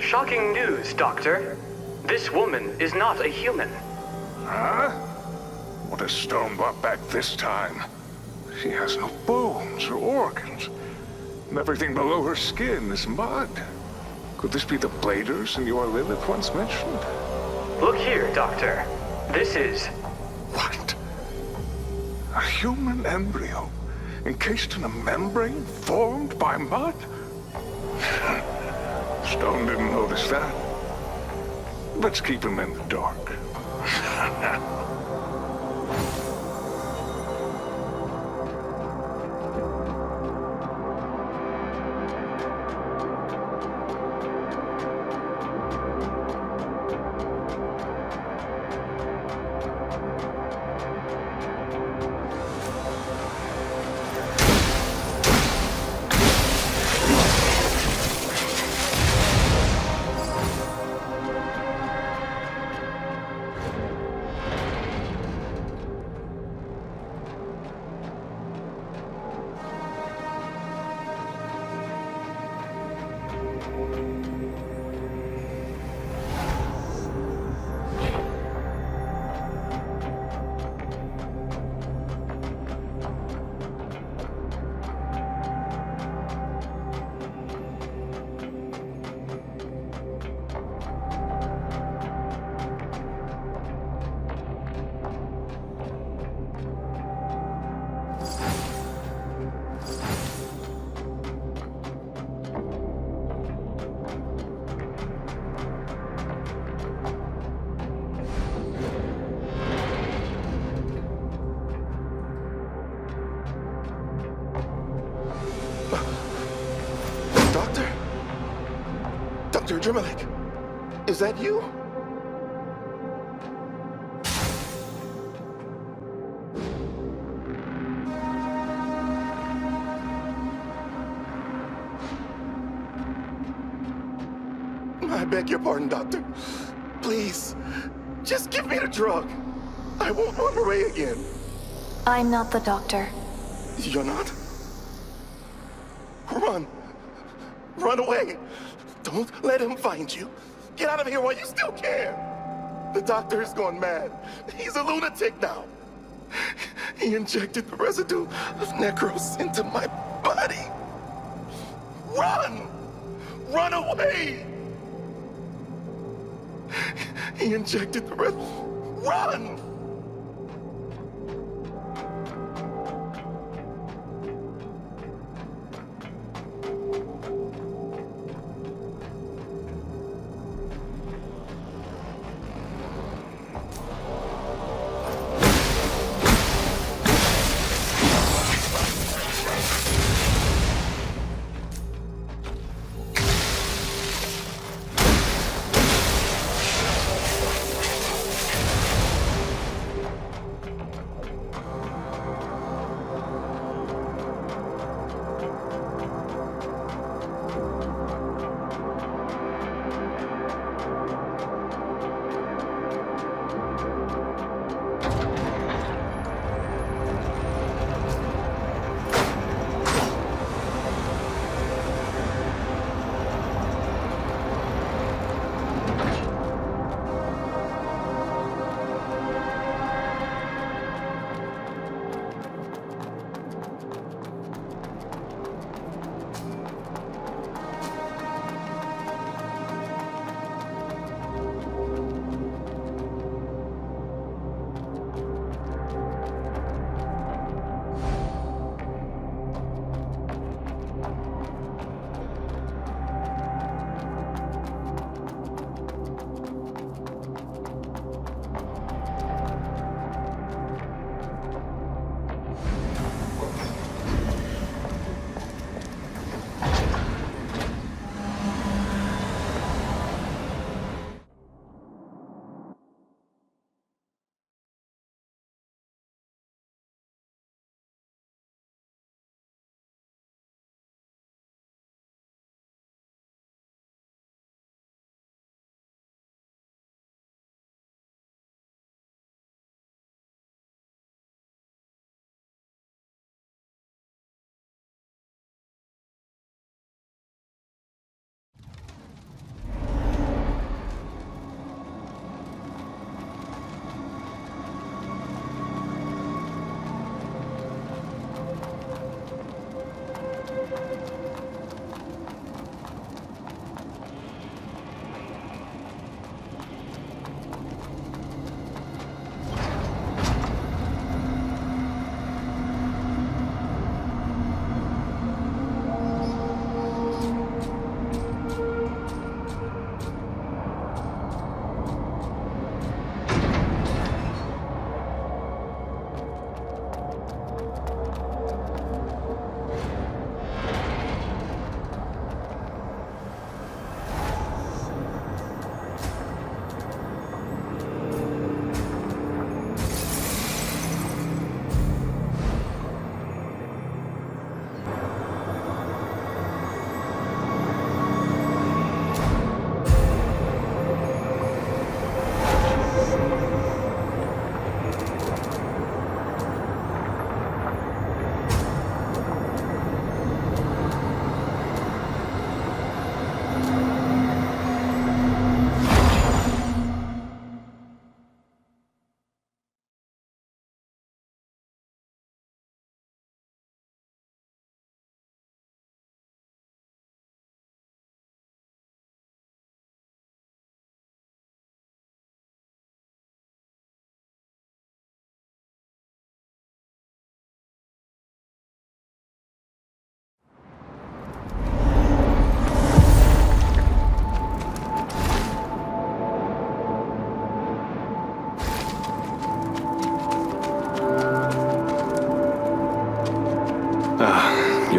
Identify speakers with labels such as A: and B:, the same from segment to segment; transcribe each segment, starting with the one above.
A: Shocking news, Doctor. This woman is not a human.
B: Huh? What has Stone brought back this time? She has no bones or organs. And everything below her skin is mud. Could this be the bladers in your Lilith once mentioned?
A: Look here, Doctor. This is...
B: What? A human embryo encased in a membrane formed by mud? Stone didn't notice that. Let's keep him in the dark.
C: Dr. Dremelick, is that you? I beg your pardon, Doctor. Please, just give me the drug. I won't run away again.
D: I'm not the doctor.
C: You're not? Run. Run away. Don't let him find you. Get out of here while you still can. The doctor is gone mad. He's a lunatic now. He injected the residue of Necros into my body. Run! Run away! He injected the residue. Run!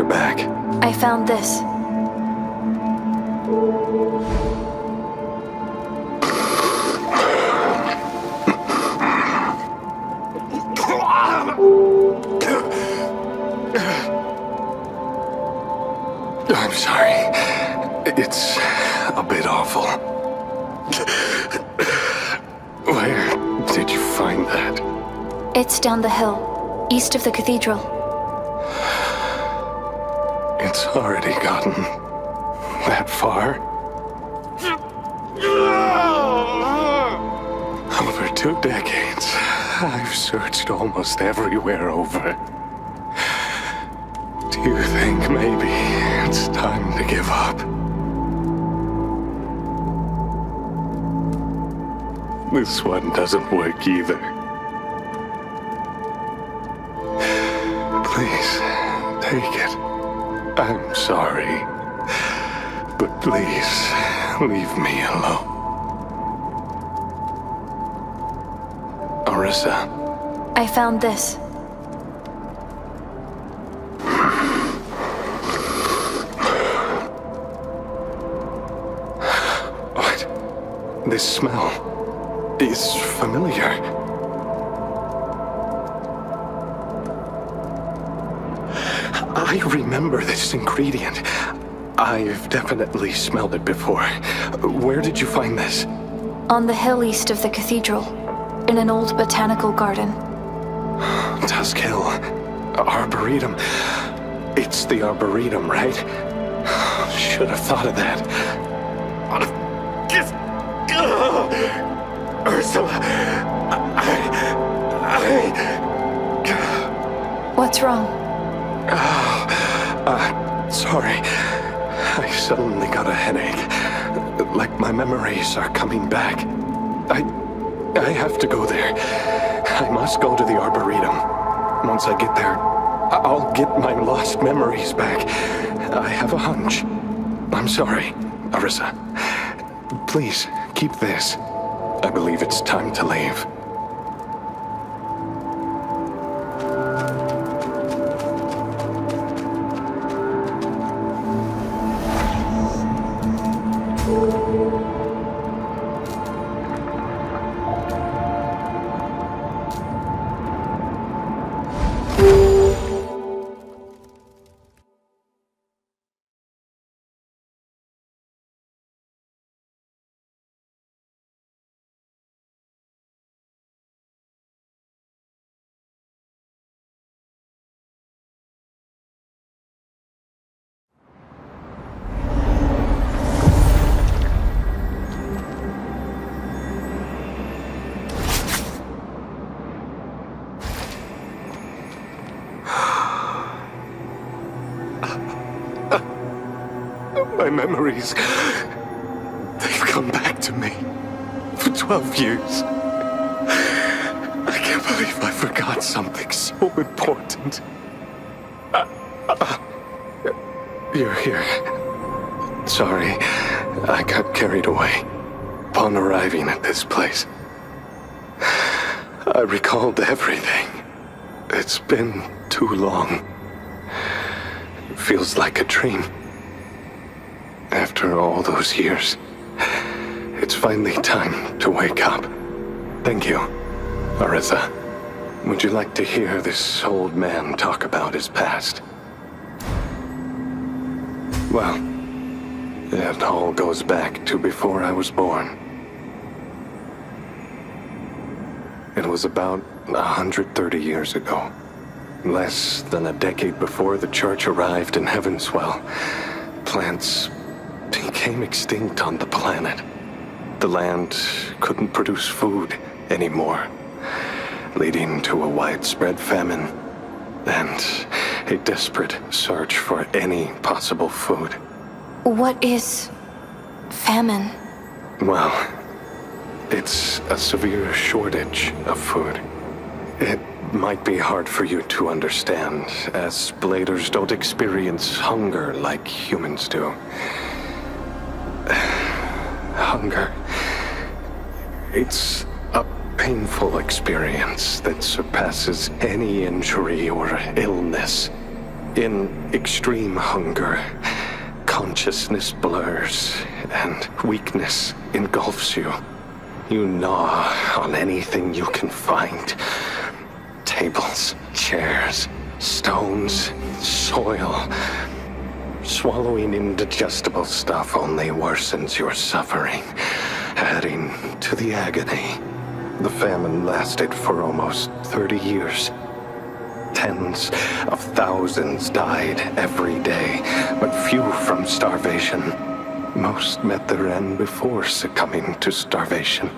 E: back?
D: I found this.
E: I'm sorry. It's a bit awful. Where did you find that?
D: It's down the hill, east of the cathedral.
E: It's already gotten that far. Over 2 decades, I've searched almost everywhere over. Do you think maybe it's time to give up? This one doesn't work either. Please, take it. I'm sorry. But please, leave me alone. Arissa.
D: I found this.
E: What? This smell is familiar. I remember this ingredient. I've definitely smelled it before. Where did you find this?
D: On the hill east of the cathedral, in an old botanical garden.
E: Tusk Hill. Arboretum. It's the Arboretum, right? Should have thought of that.
C: Ursula,
D: What's wrong?
E: Sorry. I suddenly got a headache. Like my memories are coming back. I have to go there. I must go to the Arboretum. Once I get there, I'll get my lost memories back. I have a hunch. I'm sorry, Arissa. Please, keep this. I believe it's time to leave. My memories, they've come back to me for 12 years. I can't believe I forgot something so important. You're here. Sorry, I got carried away upon arriving at this place. I recalled everything. It's been too long. It feels like a dream. After all those years, it's finally time to wake up. Thank you, Arissa. Would you like to hear this old man talk about his past? Well, it all goes back to before I was born. It was about 130 years ago. Less than a decade before the church arrived in Heavenswell, plants became extinct on the planet. The land couldn't produce food anymore, leading to a widespread famine and a desperate search for any possible food.
D: What is famine?
E: Well, it's a severe shortage of food. It might be hard for you to understand, as bladers don't experience hunger like humans do. Hunger. It's a painful experience that surpasses any injury or illness. In extreme hunger, consciousness blurs and weakness engulfs you. You gnaw on anything you can find. Tables, chairs, stones, soil. Swallowing indigestible stuff only worsens your suffering, adding to the agony. The famine lasted for almost 30 years. Tens of thousands died every day, but few from starvation. Most met their end before succumbing to starvation.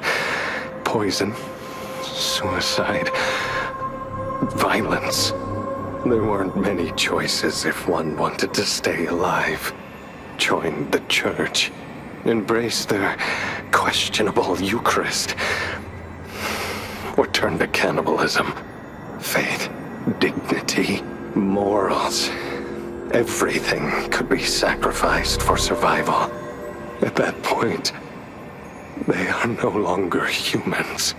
E: Poison, suicide, violence. There weren't many choices if one wanted to stay alive. Join the church. Embrace their questionable Eucharist. Or turn to cannibalism. Faith, dignity, morals. Everything could be sacrificed for survival. At that point, they are no longer humans.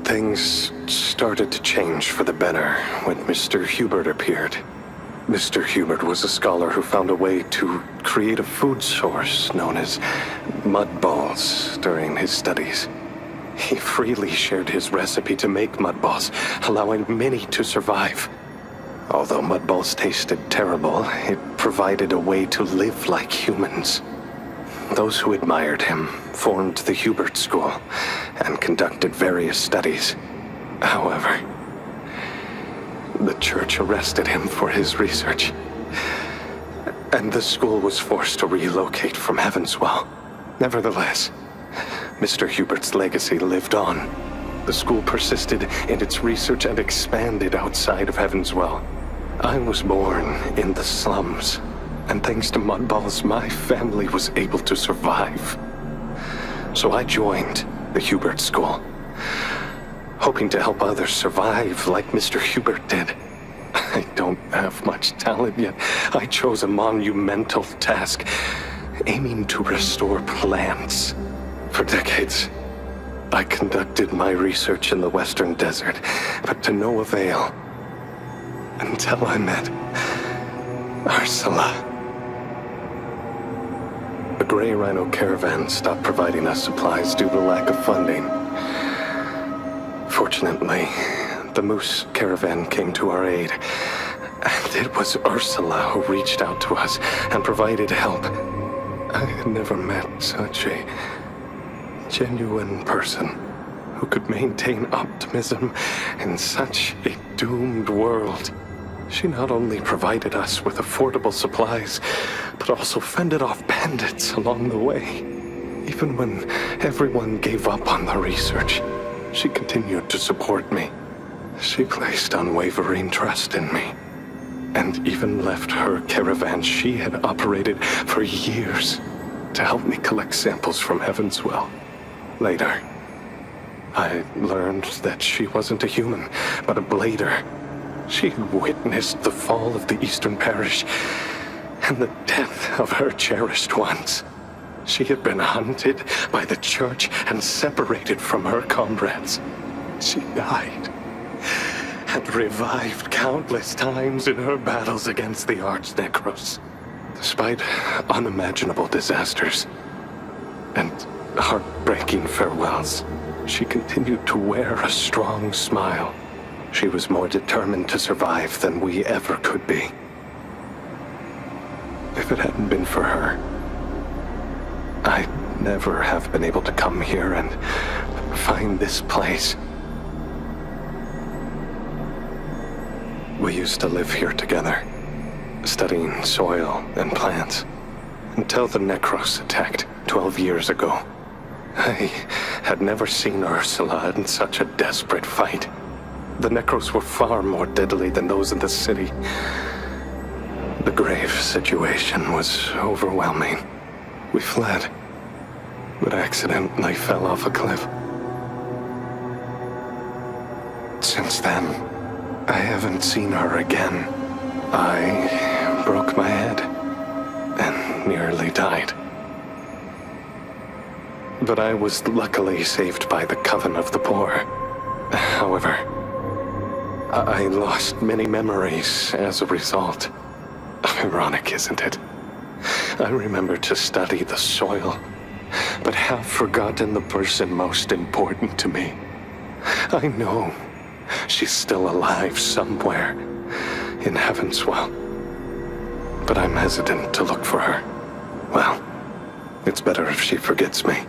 E: Things started to change for the better when Mr. Hubert appeared. Mr. Hubert was a scholar who found a way to create a food source known as mud balls during his studies. He freely shared his recipe to make mud balls, allowing many to survive. Although mud balls tasted terrible, it provided a way to live like humans. Those who admired him formed the Hubert School and conducted various studies. However, the church arrested him for his research, and the school was forced to relocate from Heavenswell. Nevertheless, Mr. Hubert's legacy lived on. The school persisted in its research and expanded outside of Heavenswell. I was born in the slums, and thanks to Mudballs, my family was able to survive. So I joined the Hubert School, hoping to help others survive like Mr. Hubert did. I don't have much talent, yet I chose a monumental task, aiming to restore plants. For decades, I conducted my research in the Western Desert, but to no avail. Until I met Ursula. The Grey Rhino Caravan stopped providing us supplies due to lack of funding. Fortunately, the Moose Caravan came to our aid, and it was Ursula who reached out to us and provided help. I had never met such a genuine person who could maintain optimism in such a doomed world. She not only provided us with affordable supplies, but also fended off bandits along the way. Even when everyone gave up on the research, she continued to support me. She placed unwavering trust in me, and even left her caravan she had operated for years to help me collect samples from Heavenswell. Later, I learned that she wasn't a human, but a blader. She had witnessed the fall of the Eastern Parish and the death of her cherished ones. She had been hunted by the church and separated from her comrades. She died and revived countless times in her battles against the Arch-Necros. Despite unimaginable disasters and heartbreaking farewells, she continued to wear a strong smile. She was more determined to survive than we ever could be. If it hadn't been for her, I'd never have been able to come here and find this place. We used to live here together, studying soil and plants, until the Necros attacked 12 years ago. I had never seen Ursula in such a desperate fight. The Necros were far more deadly than those in the city. The grave situation was overwhelming. We fled, but accidentally fell off a cliff. Since then, I haven't seen her again. I broke my head and nearly died. But I was luckily saved by the Coven of the Poor. However, I lost many memories as a result. Ironic, isn't it? I remember to study the soil, but have forgotten the person most important to me. I know she's still alive somewhere in Heavenswell, but I'm hesitant to look for her. Well, it's better if she forgets me.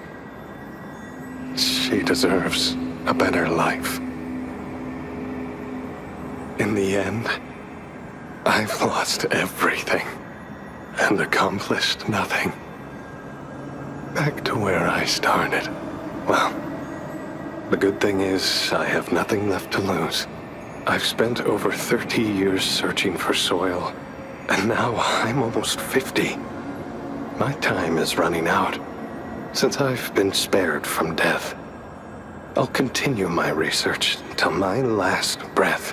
E: She deserves a better life. In the end, I've lost everything and accomplished nothing. Back to where I started. Well, the good thing is I have nothing left to lose. I've spent over 30 years searching for soil, and now I'm almost 50. My time is running out. Since I've been spared from death, I'll continue my research till my last breath.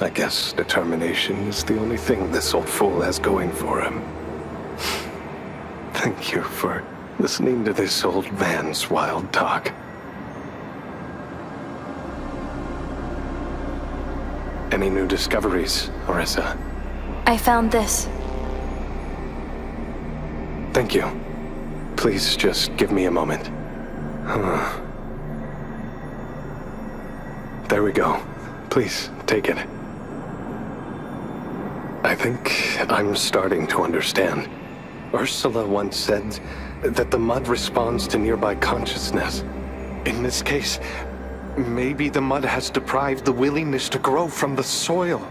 E: I guess determination is the only thing this old fool has going for him. Thank you for listening to this old man's wild talk. Any new discoveries, Orisa?
D: I found this.
E: Thank you. Please just give me a moment. There we go. Please, take it. I think I'm starting to understand. Ursula once said that the mud responds to nearby consciousness. In this case, maybe the mud has deprived the willingness to grow from the soil.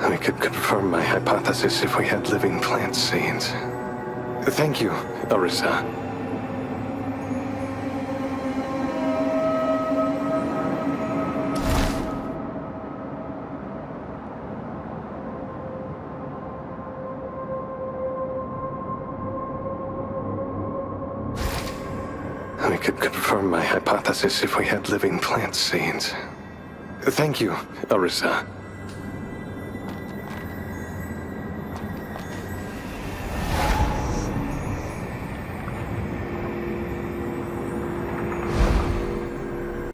E: We could confirm my hypothesis if we had living plant seeds. Thank you, Orisa. We could confirm my hypothesis if we had living plant seeds. Thank you, Orisa.